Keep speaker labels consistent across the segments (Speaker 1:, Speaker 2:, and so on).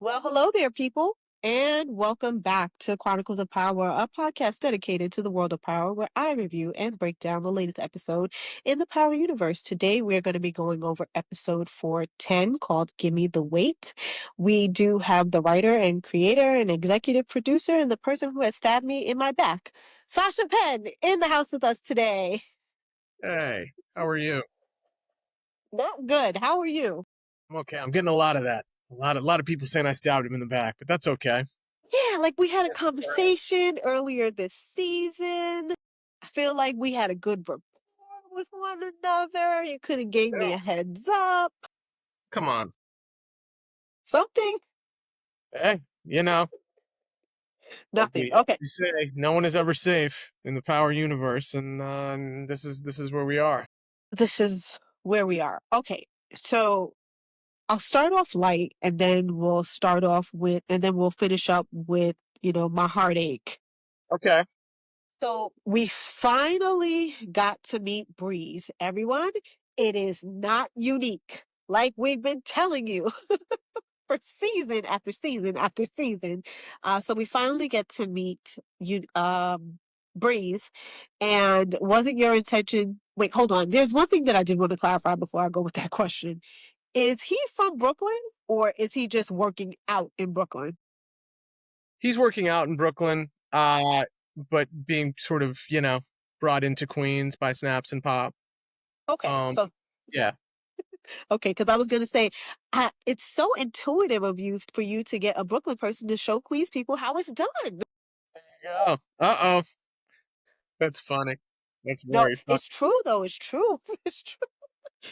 Speaker 1: Well, hello there, people, and welcome back to Chronicles of Power, a podcast dedicated to the world of power, where I review and break down the latest episode in the Power universe. Today, we're going to be going over episode 410 called Gimme the Weight. We do have the writer and creator and executive producer and the person who has stabbed me in my back, Sascha Penn, in the house with us today.
Speaker 2: Hey, how are you?
Speaker 1: Not good. How are you?
Speaker 2: I'm okay. I'm getting a lot of that. A lot of people saying I stabbed him in the back, but that's okay.
Speaker 1: Yeah, like we had a
Speaker 2: It's all right.
Speaker 1: conversation earlier this season. I feel like we had a good rapport with one another. You could have gave me
Speaker 2: No,
Speaker 1: a heads up.
Speaker 2: come on.
Speaker 1: Something.
Speaker 2: Hey, like
Speaker 1: Nothing. Okay.
Speaker 2: we say, no one is ever safe in the power universe, and this is where we are.
Speaker 1: This is where we are. Okay. So I'll start off light and then we'll finish up with, my heartache.
Speaker 2: Okay.
Speaker 1: So we finally got to meet Breeze. Everyone, it is not unique. Like we've been telling you for season after season after season. So we finally get to meet you, Breeze. And was it your intention? Wait, hold on. There's one thing that I did want to clarify before I go with that question. Is he from Brooklyn or is he just working out in Brooklyn?
Speaker 2: He's working out in Brooklyn, but being sort of, brought into Queens by Snaps and Pop.
Speaker 1: Okay,
Speaker 2: Um,
Speaker 1: so
Speaker 2: yeah.
Speaker 1: okay, because I was gonna say, it's so intuitive of you for you to get a Brooklyn person to show Queens people how it's done.
Speaker 2: Yeah. Uh-oh. That's funny. That's
Speaker 1: No,
Speaker 2: very funny.
Speaker 1: it's true though. It's true. It's true.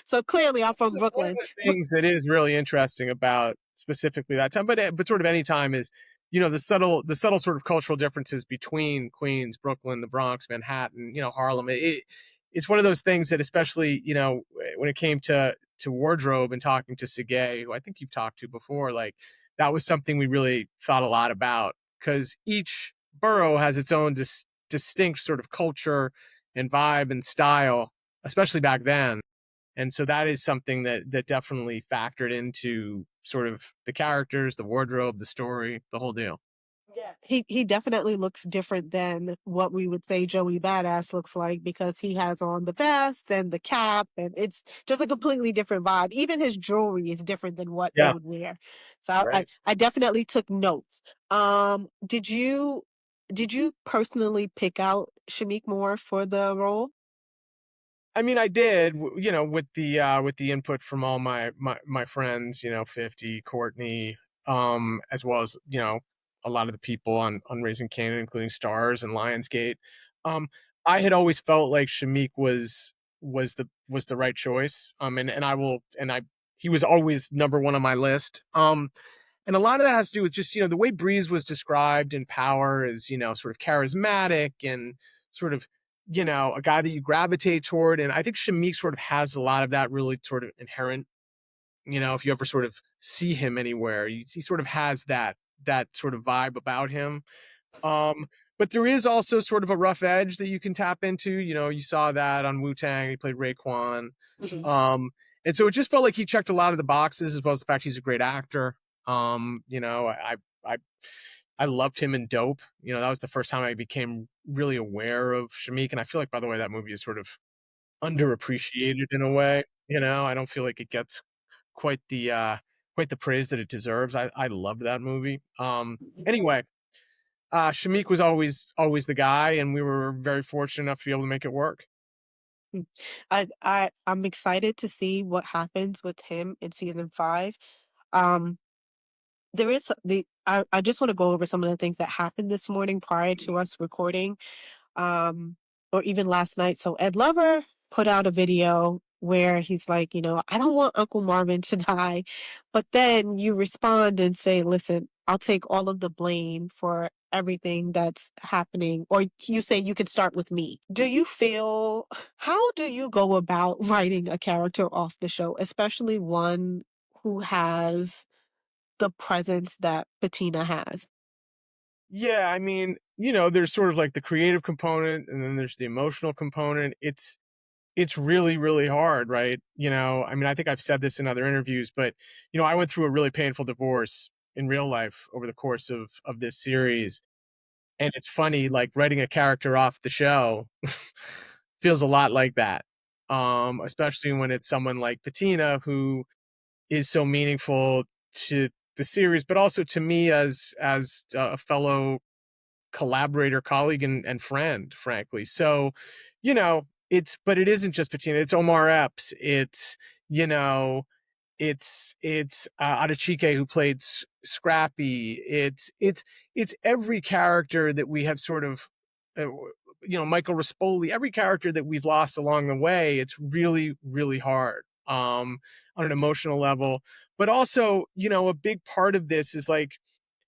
Speaker 1: So clearly, I'm from
Speaker 2: One of
Speaker 1: Brooklyn.
Speaker 2: the things that is really interesting about specifically that time, but sort of any time is, the subtle sort of cultural differences between Queens, Brooklyn, the Bronx, Manhattan, Harlem. It's one of those things that, especially when it came to wardrobe and talking to Sige, who I think you've talked to before, like that was something we really thought a lot about because each borough has its own distinct sort of culture and vibe and style, especially back then. And so that is something that definitely factored into sort of the characters, the wardrobe, the story, the whole deal.
Speaker 1: Yeah, he definitely looks different than what we would say Joey Badass looks like because he has on the vest and the cap, and it's just a completely different vibe. Even his jewelry is different than what they
Speaker 2: Yeah,
Speaker 1: would wear. So I
Speaker 2: right.
Speaker 1: I definitely took notes. Did you personally pick out Shamik Moore for the role?
Speaker 2: I mean, I did, with the input from all my friends, 50, Courtney, as well as, a lot of the people on Raising Kanan, including Stars and Lionsgate. Um, I had always felt like Shamik was the right choice. And he was always number one on my list. And a lot of that has to do with just, the way Breeze was described in Power as, sort of charismatic and sort of, a guy that you gravitate toward. And I think Shamik sort of has a lot of that really sort of inherent, if you ever sort of see him anywhere, he sort of has that sort of vibe about him. Um, but there is also sort of a rough edge that you can tap into. You saw that on Wu-Tang. He played Raekwon.
Speaker 1: Mhm.
Speaker 2: And so it just felt like he checked a lot of the boxes, as well as the fact he's a great actor. I I loved him in Dope. That was the first time I became really aware of Shamik, and I feel like, by the way, that movie is sort of underappreciated in a way. I don't feel like it gets quite the quite the praise that it deserves. I love that movie. Anyway, Shamik was always the guy, and we were very fortunate enough to be able to make it work.
Speaker 1: I'm excited to see what happens with him in season 5. Um, there is I just want to go over some of the things that happened this morning prior to us recording, or even last night. So Ed Lover put out a video where he's like, I don't want Uncle Marvin to die. But then you respond and say, listen, I'll take all of the blame for everything that's happening. Or you say you can start with me. How do you go about writing a character off the show, especially one who has the presence that Patina has?
Speaker 2: Yeah, I mean, there's sort of like the creative component, and then there's the emotional component. It's really, really hard, right? I mean, I think I've said this in other interviews, but I went through a really painful divorce, in real life over the course of this series. And it's funny, like writing a character off the show feels a lot like that. Especially when it's someone like Patina who is so meaningful to the series, but also to me as a fellow collaborator, colleague, and friend, frankly. So, but it isn't just Patina. It's Omar Epps. It's you know, Adachike who played Scrappy. It's every character that we have sort of, uh, Michael Rispoli. Every character that we've lost along the way. It's really really hard on an emotional level, but also a big part of this is like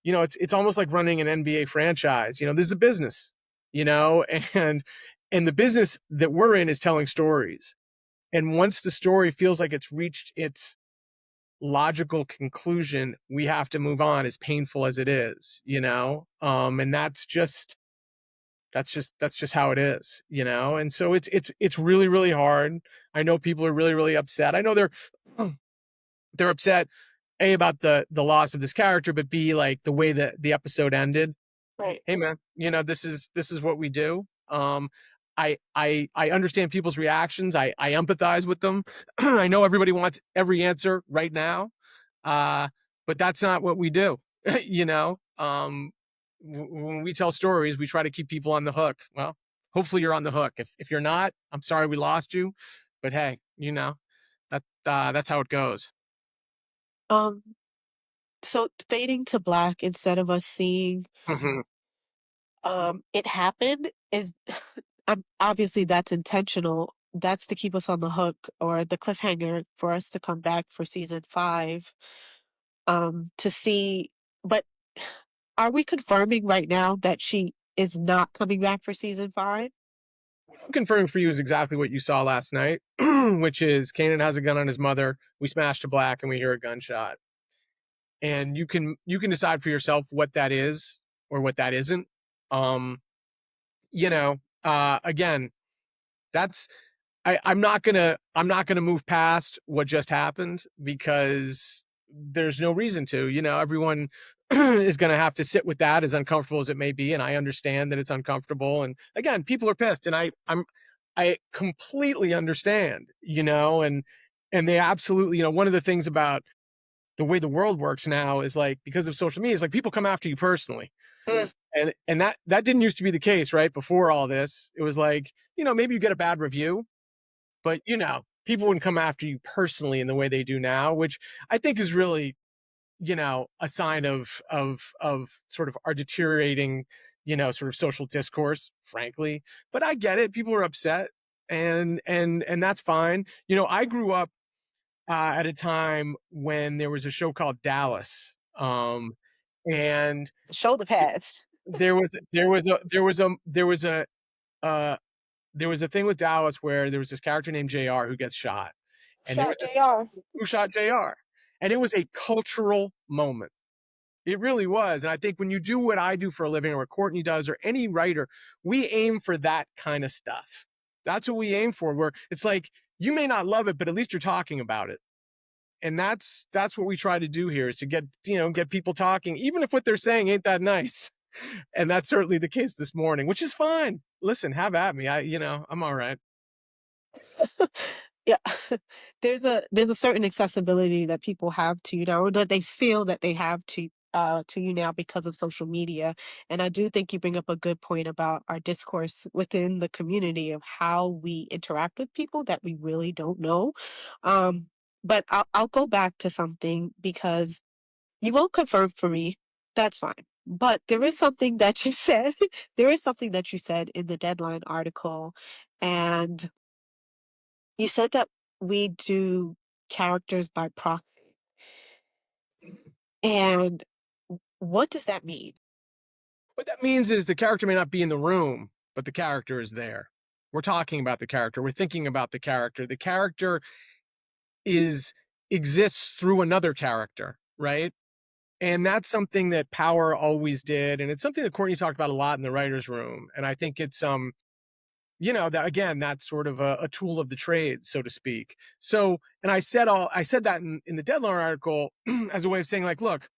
Speaker 2: it's almost like running an NBA franchise. This is a business, you know, and the business that we're in is telling stories. And once the story feels like it's reached its logical conclusion, we have to move on, as painful as it is. And that's just how it is. And so it's really, really hard. I know people are really, really upset. I know they're upset about the loss of this character, but B, like the way that the episode ended.
Speaker 1: Right.
Speaker 2: Hey man, this is what we do. I understand people's reactions. I empathize with them. I know everybody wants every answer right now, uh, but that's not what we do. you know, um, when we tell stories, we try to keep people on the hook. Well, hopefully you're on the hook. If you're not, I'm sorry we lost you, but hey, that's how it goes.
Speaker 1: Um, so fading to black instead of us seeing
Speaker 2: Mhm.
Speaker 1: it happen is obviously that's intentional. That's to keep us on the hook or the cliffhanger for us to come back for season 5 to see. But are we confirming right now that she is not coming back for season 5?
Speaker 2: I'm confirming for you is exactly what you saw last night, which is Kanan has a gun on his mother. We smash to black and we hear a gunshot. And you can decide for yourself what that is or what that isn't. Um, again, that's I'm not gonna move past what just happened because there's no reason to. Everyone is gonna have to sit with that, as uncomfortable as it may be, and I understand that it's uncomfortable. And again, people are pissed, and I completely understand. And they absolutely, one of the things about the way the world works now is like because of social media, it's like people come after you personally.
Speaker 1: Mm.
Speaker 2: And that didn't used to be the case, right? Before all this, it was like, maybe you get a bad review, but people wouldn't come after you personally in the way they do now, which I think is really, a sign of sort of our deteriorating, sort of social discourse, frankly. But I get it. People are upset and that's fine. I grew up at a time when there was a show called Dallas. And
Speaker 1: Shoulder pads.
Speaker 2: uh, there was a thing with Dallas where there was this character named JR who gets shot, and there was
Speaker 1: Shot
Speaker 2: this
Speaker 1: JR.
Speaker 2: who shot JR, and it was a cultural moment. It really was, and I think when you do what I do for a living, or what Courtney does, or any writer, we aim for that kind of stuff. That's what we aim for. Where it's like you may not love it, but at least you're talking about it, and that's what we try to do here is to get people talking, even if what they're saying ain't that nice. And that's certainly the case this morning, which is fine. Listen, have at me. I'm all right.
Speaker 1: Yeah. There's a certain accessibility that people have to you now, or that they feel that they have to you now because of social media. And I do think you bring up a good point about our discourse within the community of how we interact with people that we really don't know. Um, but I'll go back to something because you won't confirm for me. That's fine. But there is something that you said. There is something that you said in the Deadline article, and you said that we do characters by proxy. And what does that mean?
Speaker 2: What that means is the character may not be in the room, but the character is there. We're talking about the character. We're thinking about the character. The character is exists through another character, right? And that's something that Power always did, and it's something that Courtney talked about a lot in the writers' room. And I think it's that again, that's sort of a tool of the trade, so to speak. So, and I said that in the Deadline article as a way of saying, like, look,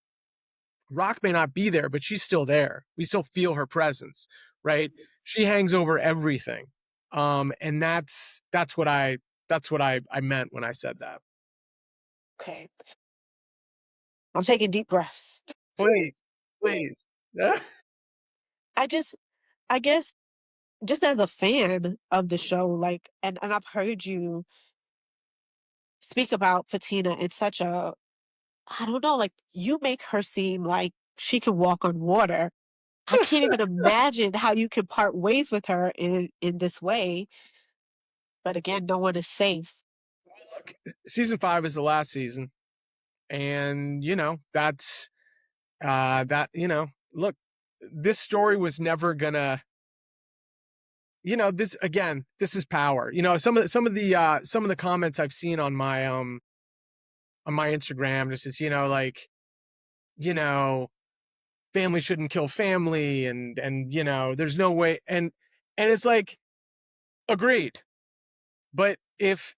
Speaker 2: Rock may not be there, but she's still there. We still feel her presence, right? She hangs over everything. And that's what I meant when I said that.
Speaker 1: Okay. I'm taking deep breaths.
Speaker 2: Please, please.
Speaker 1: I just I guess just as a fan of the show, like, and I've heard you speak about Patina in such a, I don't know, like, you make her seem like she can walk on water. I can't even imagine how you can part ways with her in this way, but again, no one is safe.
Speaker 2: Look, season 5 is the last season, and look, this story was never gonna, this again, this is power. Some of the comments I've seen on my Instagram, just is, like, you know, family shouldn't kill family, and there's no way, and it's like, agreed. But if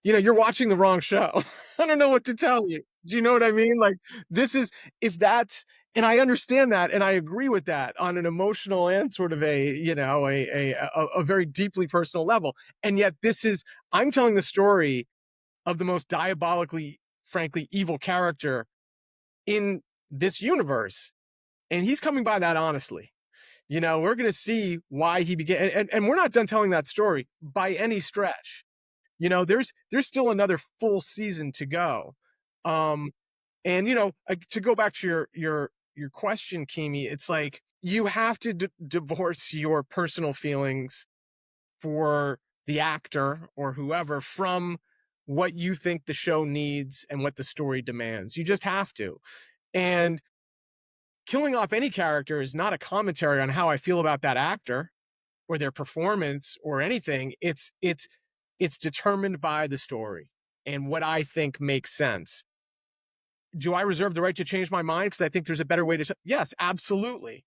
Speaker 2: you're watching the wrong show. I don't know what to tell you. Do you know what I mean? Like, this is, if that's, and I understand that, and I agree with that on an emotional and sort of a, a very deeply personal level. And yet I'm telling the story of the most diabolically, frankly, evil character in this universe. And he's coming by that honestly. We're going to see why he began, and we're not done telling that story by any stretch. There's still another full season to go. And to go back to your question, Kimi, it's like you have to divorce your personal feelings for the actor or whoever from what you think the show needs and what the story demands. You just have to. And killing off any character is not a commentary on how I feel about that actor or their performance or anything. It's determined by the story and what I think makes sense. Do I reserve the right to change my mind because I think there's a better way to? Yes, absolutely.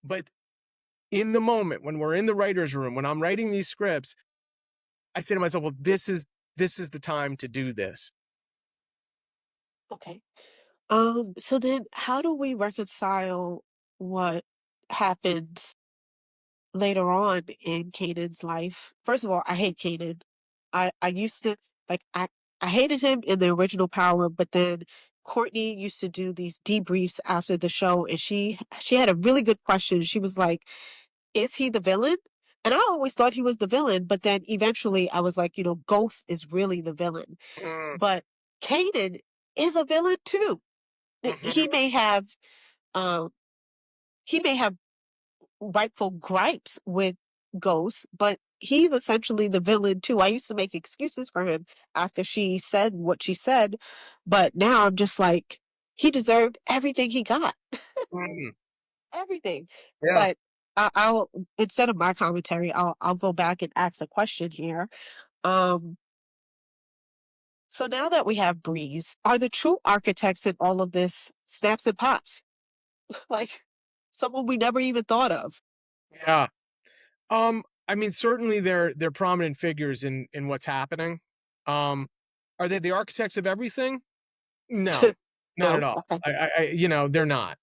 Speaker 2: But in the moment when we're in the writer's room, when I'm writing these scripts, I say to myself, well, this is the time to do this.
Speaker 1: Okay. So then how do we reconcile what happens later on in Kanan's life? First of all, I hate Kanan. I used to, like, I hated him in the original Power, but then Courtney used to do these debriefs after the show, and she had a really good question. She was like, "Is he the villain?" And I always thought he was the villain, but then eventually I was like, Ghost is really the villain.
Speaker 2: Mm,
Speaker 1: But Kanan is a villain too.
Speaker 2: mhm,
Speaker 1: He may have um he may have rightful gripes with Ghost, but he's essentially the villain too. I used to make excuses for him after she said what she said, but now I'm just like, he deserved everything he got,
Speaker 2: mm,
Speaker 1: everything.
Speaker 2: yeah.
Speaker 1: But I'll, instead of my commentary, I'll go back and ask a question here. Um, so now that we have Breeze, are the true architects in all of this Snaps and Pops? Like, someone we never even thought of.
Speaker 2: Yeah. I mean, certainly they're prominent figures in what's happening. Are they the architects of everything? No, not at
Speaker 1: No,
Speaker 2: all.
Speaker 1: okay.
Speaker 2: They're not.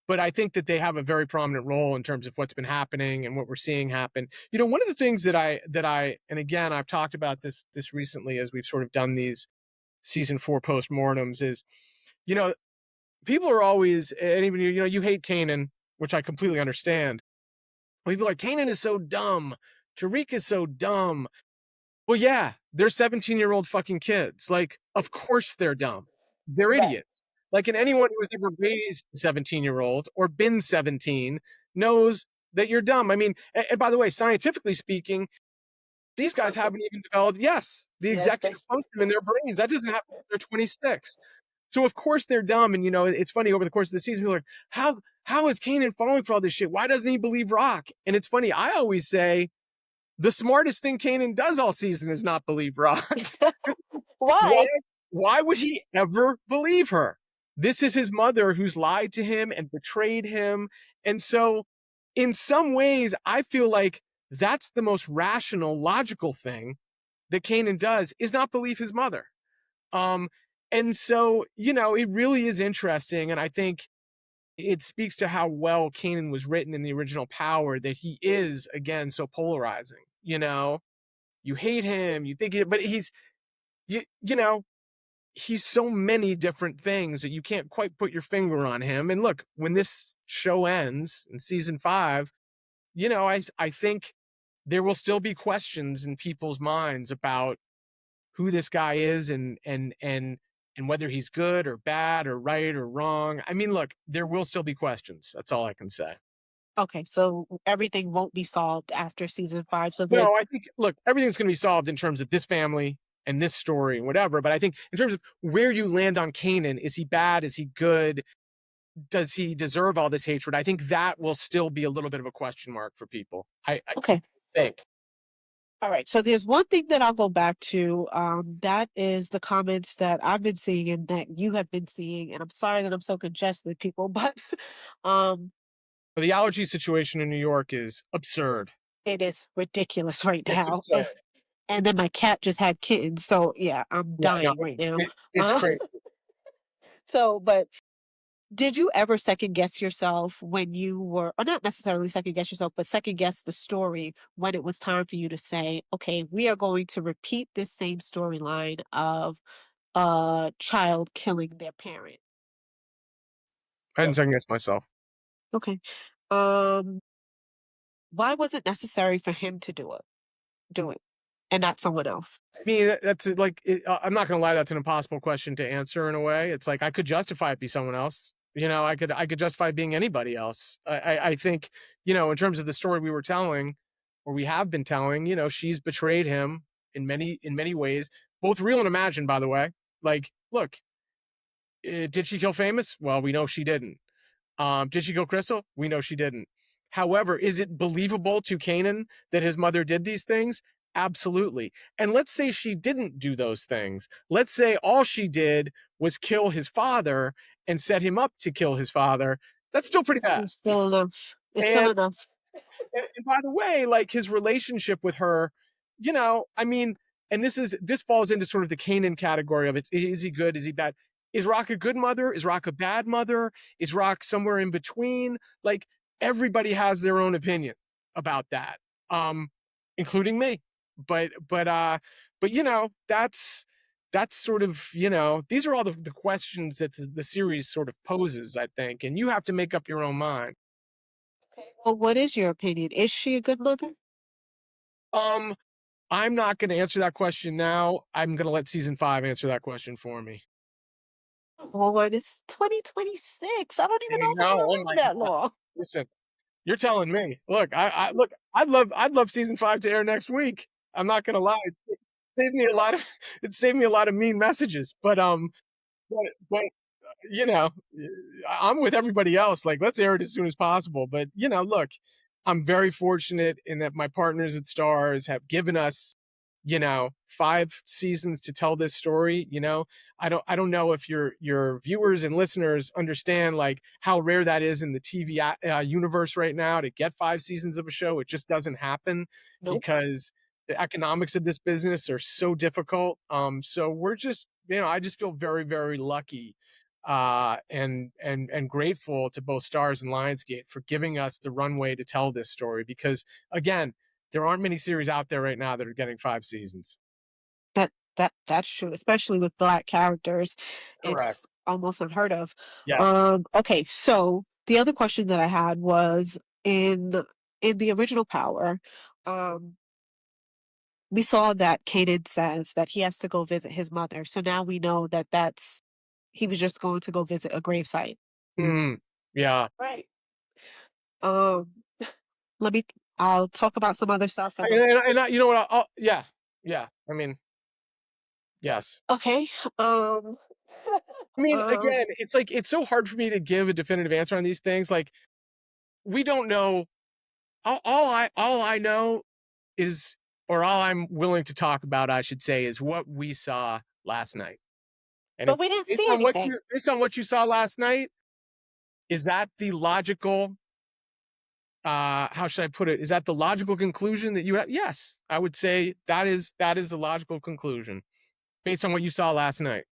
Speaker 2: But I think that they have a very prominent role in terms of what's been happening and what we're seeing happen. One of the things and again, I've talked about this recently as we've sort of done these season 4 postmortems is, you know, people are always, and even you hate Kanan, which I completely understand. People are like, Kanan is so dumb. Tariq is so dumb. Well, yeah, they're 17-year-old fucking kids. Like, of course they're dumb. They're
Speaker 1: Right.
Speaker 2: idiots. Like, and anyone who has ever raised a 17-year-old or been 17 knows that you're dumb. I mean, and by the way, scientifically speaking, these guys
Speaker 1: Function.
Speaker 2: haven't even developed, yes, the
Speaker 1: Yes, they,
Speaker 2: executive function in their brains. That doesn't happen until they're 26. So of course they're dumb. And it's funny, over the course of the season, people are like, how is Kanan falling for all this shit? Why doesn't he believe Rock? And it's funny, I always say the smartest thing Kanan does all season is not believe Rock. Why?
Speaker 1: why?
Speaker 2: Why would he ever believe her? This is his mother who's lied to him and betrayed him. And so, in some ways, I feel like that's the most rational, logical thing that Kanan does, is not believe his mother. Um, And so, it really is interesting, and I think it speaks to how well Kanan was written in the original Power, that he is, again, so polarizing. You hate him, you think but he's so many different things that you can't quite put your finger on him. And look, when this show ends in season 5, I think there will still be questions in people's minds about who this guy is, and whether he's good or bad or right or wrong. I mean, look, there will still be questions. That's all I can say.
Speaker 1: Okay, so everything won't be solved after season 5. So then,
Speaker 2: No, I think, look, everything's going to be solved in terms of this family and this story and whatever. But I think in terms of where you land on Kanan, is he bad? Is he good? Does he deserve all this hatred? I think that will still be a little bit of a question mark for people. I
Speaker 1: okay.
Speaker 2: think.
Speaker 1: All right. So there's one thing that I'll go back to. That is the comments that I've been seeing and that you have been seeing. And I'm sorry that I'm so congested, people, but um,
Speaker 2: The allergy situation in New York is absurd.
Speaker 1: it is ridiculous right
Speaker 2: It's
Speaker 1: now.
Speaker 2: absurd.
Speaker 1: And then my cat just had kittens, so yeah, I'm
Speaker 2: Yeah, no,
Speaker 1: dying right now.
Speaker 2: it's
Speaker 1: Uh,
Speaker 2: crazy.
Speaker 1: but did you ever second guess yourself when you were, or not necessarily second guess yourself, but second guess the story when it was time for you to say, okay, we are going to repeat this same storyline of a child killing their parent?
Speaker 2: I didn't second guess myself.
Speaker 1: Okay. Um, why was it necessary for him to do it, and not someone else?
Speaker 2: I mean, that's like, I'm not gonna lie, that's an impossible question to answer in a way. It's like I could justify it be someone else. I could justify it being anybody else. I think, in terms of the story we were telling, or we have been telling, she's betrayed him in many ways, both real and imagined, by the way. Like, look, did she kill Famous? Well, we know she didn't. Did she kill Crystal? We know she didn't. However, is it believable to Kanan that his mother did these things? Absolutely. And let's say she didn't do those things. Let's say all she did was kill his father and set him up to kill his father. That's still pretty bad.
Speaker 1: It's still enough. It's still
Speaker 2: And
Speaker 1: enough.
Speaker 2: and by the way, like, his relationship with her, I mean, and this falls into sort of the Kanan category of, is he good? Is he bad? Is Rock a good mother? Is Rock a bad mother? Is Rock somewhere in between? Like, everybody has their own opinion about that, um, including me. But that's sort of, these are all the questions that the series sort of poses, I think, and you have to make up your own mind.
Speaker 1: Okay. Well, what is your opinion? Is she a good mother?
Speaker 2: Um, I'm not going to answer that question now. I'm going to let season 5 answer that question for me.
Speaker 1: Well, what is 2026? I don't even know if we're
Speaker 2: No,
Speaker 1: gonna
Speaker 2: oh
Speaker 1: live
Speaker 2: my
Speaker 1: that
Speaker 2: god!
Speaker 1: long.
Speaker 2: Listen, you're telling me. Look, look. I'd love season 5 to air next week. I'm not going to lie. Saved me a lot of it saved me a lot of mean messages. But you know, I'm with everybody else. Like, let's air it as soon as possible. But look, I'm very fortunate in that my partners at Stars have given us, 5 seasons to tell this story. I don't know if your viewers and listeners understand, like, how rare that is in the TV universe right now, to get 5 seasons of a show. It just doesn't happen
Speaker 1: Nope.
Speaker 2: because the economics of this business are so difficult. So we're just, I just feel very, very lucky, and grateful to both Stars and Lionsgate for giving us the runway to tell this story, because, again, there aren't many series out there right now that are getting 5 seasons.
Speaker 1: That's true, especially with Black characters.
Speaker 2: Correct.
Speaker 1: It's almost unheard of.
Speaker 2: Yes.
Speaker 1: Okay, so the other question that I had was in the original Power, um, we saw that Kanan says that he has to go visit his mother. So now we know that he was just going to go visit a gravesite.
Speaker 2: Yeah.
Speaker 1: Right. Um, let me. I'll talk about some other stuff and then.
Speaker 2: You know what? Yeah. Yeah. I mean, yes.
Speaker 1: Okay. Um.
Speaker 2: I mean,
Speaker 1: um.
Speaker 2: again, it's like, it's so hard for me to give a definitive answer on these things. Like, we don't know. All I know is, or all I'm willing to talk about, I should say, is what we saw last night. And
Speaker 1: But
Speaker 2: it's
Speaker 1: we didn't
Speaker 2: based
Speaker 1: see
Speaker 2: on what
Speaker 1: anything.
Speaker 2: you saw last night. Is that the logical, how should I put it? Is that the logical conclusion that you have? Yes, I would say that is the logical conclusion based on what you saw last night.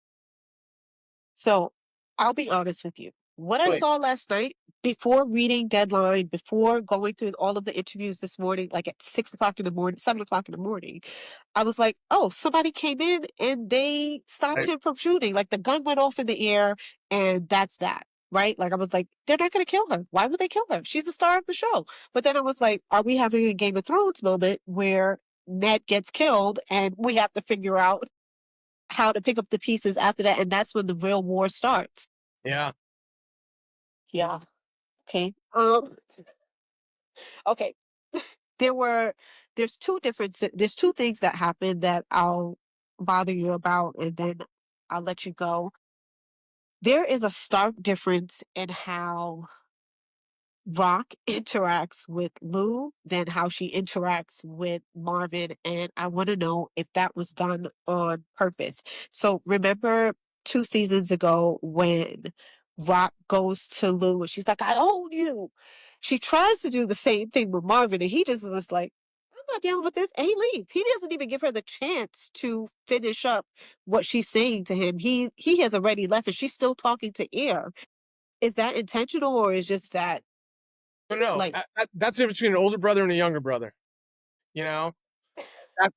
Speaker 1: So I'll be honest with you. What I
Speaker 2: Like,
Speaker 1: saw last night, before reading Deadline, before going through all of the interviews this morning, like at 6 o'clock in the morning, 7 o'clock in the morning, I was like, oh, somebody came in and they stopped
Speaker 2: I,
Speaker 1: him from shooting. Like the gun went off in the air and that's that. Right? Like I was like, they're not going to kill her. Why would they kill her? She's the star of the show. But then I was like, are we having a Game of Thrones moment where Ned gets killed and we have to figure out how to pick up the pieces after that, and that's when the real war starts.
Speaker 2: yeah.
Speaker 1: Yeah. Okay. Okay. There were there's two things that happened that I'll bother you about and then I'll let you go. There is a stark difference in how Rock interacts with Lou than how she interacts with Marvin. And I want to know if that was done on purpose. So remember 2 seasons ago when Rock goes to Lou and she's like, I own you. She tries to do the same thing with Marvin and he just is like, I'm not dealing with this. And he leaves. He doesn't even give her the chance to finish up what she's saying to him. He has already left and she's still talking to Air. Is that intentional or is just that
Speaker 2: But no,
Speaker 1: like
Speaker 2: that's the difference between an older brother and a younger brother. You know, that,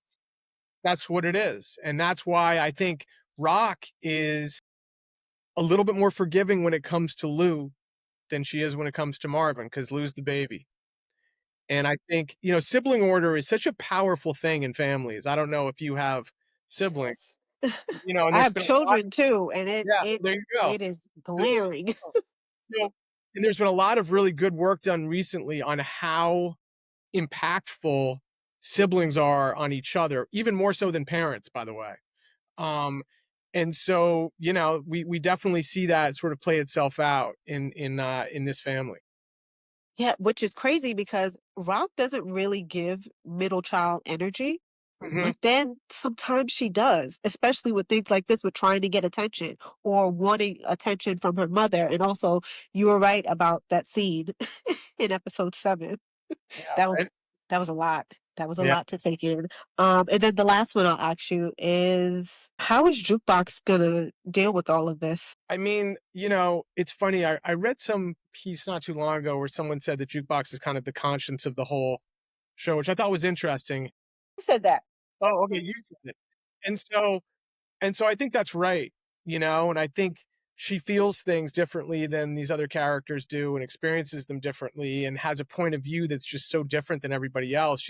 Speaker 2: that's what it is. And that's why I think Rock is a little bit more forgiving when it comes to Lou than she is when it comes to Marvin, because Lou's the baby. And I think, sibling order is such a powerful thing in families. I don't know if you have siblings,
Speaker 1: Yes.
Speaker 2: and
Speaker 1: I
Speaker 2: there's
Speaker 1: have
Speaker 2: been a lot.
Speaker 1: children too, and
Speaker 2: Yeah, there you go.
Speaker 1: it is
Speaker 2: There you
Speaker 1: glaring.
Speaker 2: go. So, and there's been a lot of really good work done recently on how impactful siblings are on each other, even more so than parents, by the way. Um, and so, we definitely see that sort of play itself out in this family.
Speaker 1: Yeah, which is crazy because Rock doesn't really give middle child energy,
Speaker 2: Hmm.
Speaker 1: but then sometimes she does, especially with things like this with trying to get attention or wanting attention from her mother. And also, you were right about that scene in episode 7.
Speaker 2: Yeah,
Speaker 1: That was
Speaker 2: right.
Speaker 1: that was a lot. That was a
Speaker 2: Yeah.
Speaker 1: lot to take in. And then the last one I'll ask you is how is Jukebox gonna deal with all of this?
Speaker 2: I mean, it's funny. I read some piece not too long ago where someone said that Jukebox is kind of the conscience of the whole show, which I thought was interesting.
Speaker 1: Who said that?
Speaker 2: Oh, okay, you said it. And so I think that's right, and I think she feels things differently than these other characters do and experiences them differently and has a point of view that's just so different than everybody else.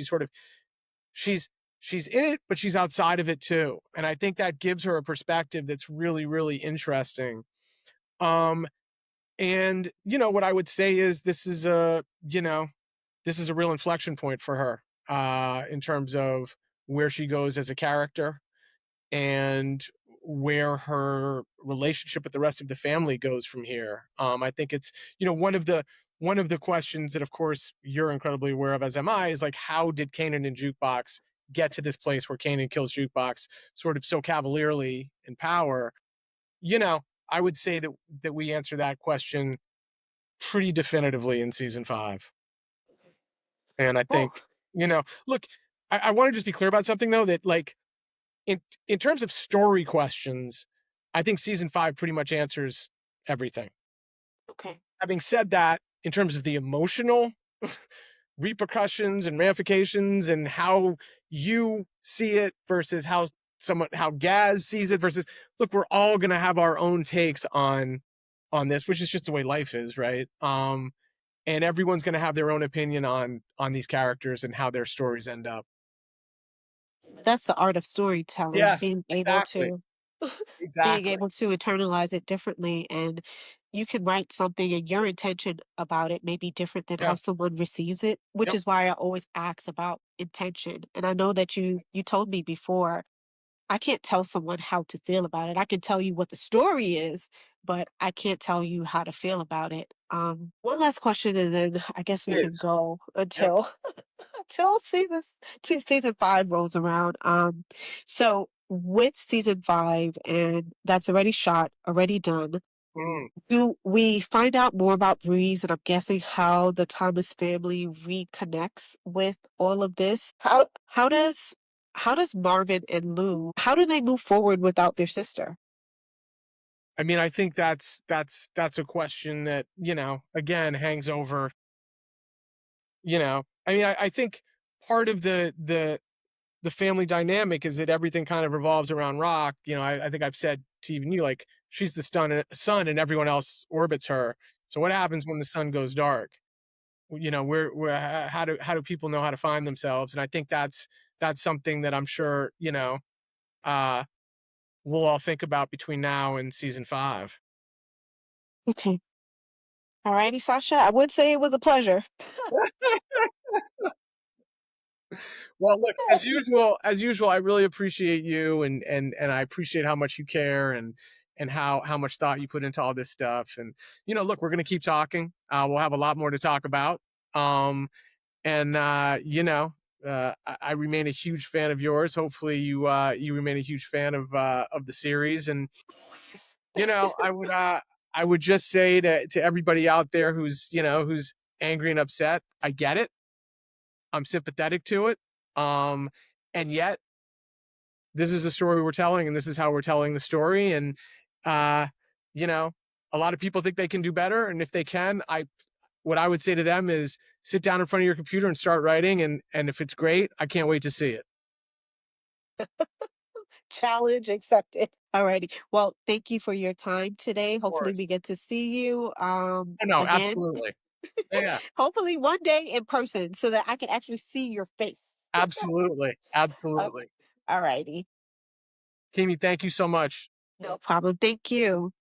Speaker 2: She's she's in it, but she's outside of it too. And I think that gives her a perspective that's really, really interesting. Um, and what I would say is this is a real inflection point for her, in terms of where she goes as a character and where her relationship with the rest of the family goes from here. I think it's one of the questions that, of course, you're incredibly aware of, as am I, is like, how did Kanan and Jukebox get to this place where Kanan kills Jukebox sort of so cavalierly in power? You know, I would say that we answer that question pretty definitively in season 5. And I
Speaker 1: Oh,
Speaker 2: think, look, I want to just be clear about something though, that like in terms of story questions, I think season 5 pretty much answers everything.
Speaker 1: okay.
Speaker 2: Having said that, in terms of the emotional repercussions and ramifications and how you see it versus how Gaz sees it versus, look, we're all going to have our own takes on this, which is just the way life is, right? And everyone's going to have their own opinion on these characters and how their stories end up.
Speaker 1: That's the art of storytelling,
Speaker 2: Yes, exactly.
Speaker 1: being
Speaker 2: Exactly.
Speaker 1: able to internalize it differently and you can write something and your intention about it may be different than how
Speaker 2: Yeah.
Speaker 1: someone receives it, which
Speaker 2: Yep.
Speaker 1: is why I always ask about intention. And I know that you told me before I can't tell someone how to feel about it. I can tell you what the story is, but I can't tell you how to feel about it. One last question, and then I guess we can
Speaker 2: Please.
Speaker 1: go
Speaker 2: Yep.
Speaker 1: until until season 5 rolls around. So with season 5, and that's already shot, already done.
Speaker 2: Mm.
Speaker 1: Do we find out more about Breeze, and I'm guessing how the Thomas family reconnects with all of this? How does Marvin and Lou how do they move forward without their sister?
Speaker 2: I mean, I think that's a question that, again, hangs over, I mean, I think part of the family dynamic is that everything kind of revolves around Rock. I think I've said to even you, like, she's the sun and everyone else orbits her. So what happens when the sun goes dark? How do people know how to find themselves? And I think that's something that I'm sure, uh, we'll all think about between now and season 5.
Speaker 1: Okay. All righty, Sasha. I would say it was a pleasure.
Speaker 2: Well, look, as usual, I really appreciate you, and I appreciate how much you care, and how much thought you put into all this stuff. And look, we're gonna keep talking. We'll have a lot more to talk about. And I remain a huge fan of yours. Hopefully, you remain a huge fan of the series. And I would just say to everybody out there who's angry and upset, I get it. I'm sympathetic to it. And yet, this is the story we're telling, and this is how we're telling the story. And uh, you know, a lot of people think they can do better, and if they can, what I would say to them is sit down in front of your computer and start writing. And if it's great, I can't wait to see it.
Speaker 1: Challenge accepted. All righty. Well, thank you for your time today.
Speaker 2: Of
Speaker 1: Hopefully, we
Speaker 2: course.
Speaker 1: get to see you
Speaker 2: Oh no,
Speaker 1: again.
Speaker 2: absolutely. Yeah,
Speaker 1: Hopefully, one day in person so that I can actually see your face.
Speaker 2: absolutely,
Speaker 1: Uh,
Speaker 2: absolutely.
Speaker 1: all righty.
Speaker 2: Kimi, thank you so much.
Speaker 1: No problem. Thank you.